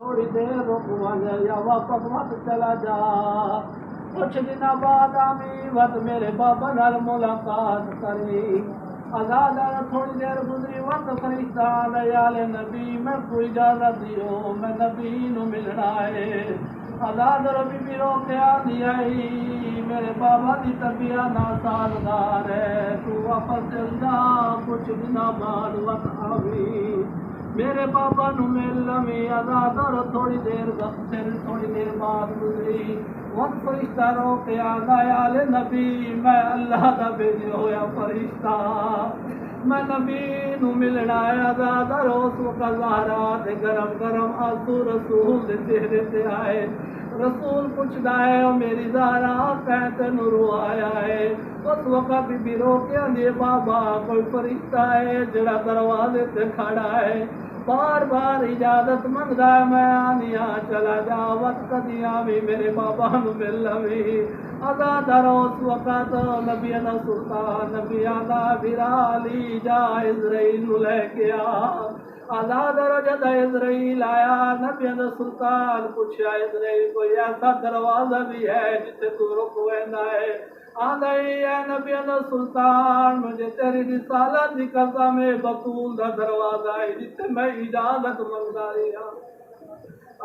تھوڑی دیر رک ونے یا واپس مت چلا جا. کچھ دن بعد آمی وقت میرے بابا نال ملاقات کری. آزاد تھوڑی دیر گزری وقت فرشتہ آل نبی میں کوئی اجازت دیو میں نبی نو ملنا ہے. آزاد بی بی رو کے آدھی آئی میرے بابا دی طبیعت ناسازگار ہے تو واپس چل جا کچھ دن بعد وقت آوی. میرے بابا نو مل لمی آزاد اور تھوڑی دیر تھوڑی دیر بعد گزری وقت فرشتہ رو کے آدھا آل نبی میں اللہ دا بھیجا ہویا فرشتہ میں نبی نو ملنا ہے. آزاد اس وقت زہرا تے گرم گرم آنسو رسول دے چہرے تے آئے. رسول پوچھدا ہے او میری زہرا کہتے نو رو آیا ہے. اس وقت بی بی رو کے آندی بابا کوئی فرشتہ ہے جڑا دروازے تے کھڑا ہے بار بار اجازت منگدا ہے میں آنیا چلا جا وقت کدی آوی میرے بابا نو مل لوی. آزاد اس وقت نبی دا سلطان نبی آدھا بھرا علی جا اسرائیل نو لے کے آ. آزاد جد اسرائیل آیا نبی دا سلطان پوچھا اسرائیل کوئی ایسا دروازہ بھی ہے جسے تو رک ویندا ہے. آدھا اے نبی دا سلطان مجھے تیری رسالت دی قسم ہے بطول دا دروازہ ہے جسے میں اجازت منگدا رہا.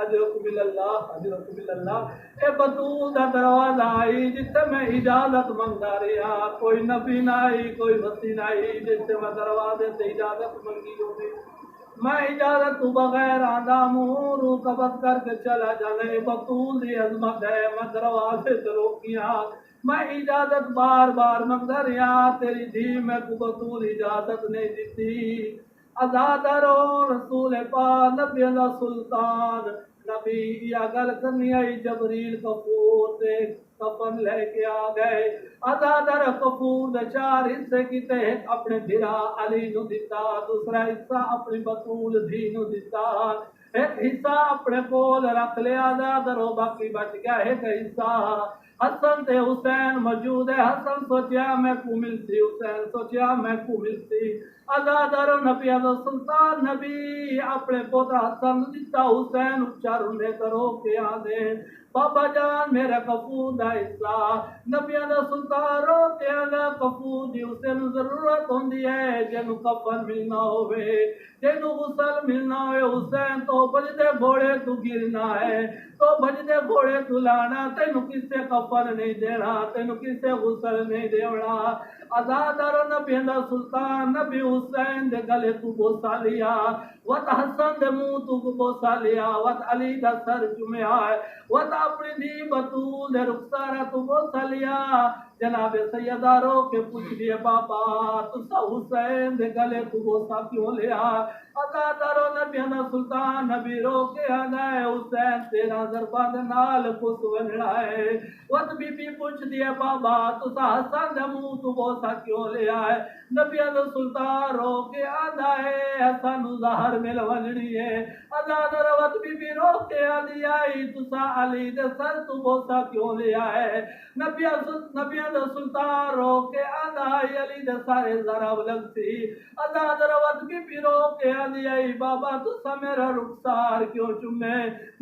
اجرکم اللہ اجرکم اللہ اے بطول دا دروازہ آئی جتے میں اجازت منگدا رہا. کوئی نبی نہ آئی کوئی وسی نہ آئی جتے میں دروازے سے اجازت منگی ہوگی. میں اجازت تو بغیر آدھا منہ رو قبض کر کے چلا جانے بطول دی عظمت ہے میں دروازے سے روکیاں میں اجازت بار بار منگدا رہا تیری دھی میں کو بطول اجازت نہیں دیتی. آزاد رو رسول پاک نبی دا سلطان نبی یا گل کرنی آئی جبریل کفور تے کفن لے کے آ گئے. آزادر کفور دے 4 حصے کیتے ایک اپنے بھرا علی نو دتا دوسرا حصہ اپنی بطول دھی نو دتا ایک حصہ اپنے کول رکھ لیا. آزادر باقی بچ گیا ایک حصہ حسن تے حسین موجود ہے. حسن سوچیا میں کو ملتی حسین سوچیا میں کو ملتی. آزادر نبی دا سلطان نبی اپنے پوتا حسن دیتا حسین اچھا روندے کرو کے آدھے بابا جان میرا کفور دا حصہ نبی دا سلطان رو کے آدھا کفور دی حسین ضرورت ہوندی ہے جنو کفن ملنا ہوئے جنو غسل ملنا ہوئے. حسین تو بجدے گھوڑے تو گرنا ہے تو بجدے گھوڑے تو لانا تینو کسے کفن نہیں دینا تینو کسے غسل نہیں دیونا. آزادر نبی دا سلطان نبی حسین دے گلے تو بوسا لیا وط حسن دے منہ تو بوسا لیا وط علی دا سر چومیا وط اپنی دی بطول دے رخسارا تو بوسا لیا. جناب سیدہ رو کے پوچھ لیے بابا تسا حسین دے گلے تو بوسا کیوں لیا. آزادر نبی دا سلطان نبی رو کے آنا ہے حسین تیرا ضربان نال خوش ونڑا ہے. وط بی بی پوچھ دیے بابا تسا حسن دے منہ تو بوسا کیوں لیا ہے. نبی دا سلطان رو کے آدھا ہے حسن ظاہر مل ونڑی ہے. آزادر وط بی بی رو کے آدھی آئی تسا علی دے سر تو بوسا کیوں لیا ہے. نبی دا سلطان رو کے آدھا ہے علی دے سارے ضرب لگتی. آزادر وط بی بی رو کے آدھی آئی بابا تسا میرا رخسار کیوں چومے.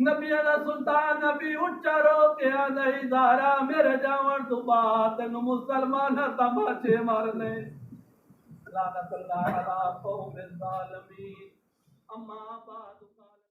نبی دا سلطان نبی اچھا رو کے آدھائی زہرا میرے جاون تو بات نو مسلمان تماچے مارنے. لعنت اللہ علی قوم الظالمین. اما بعد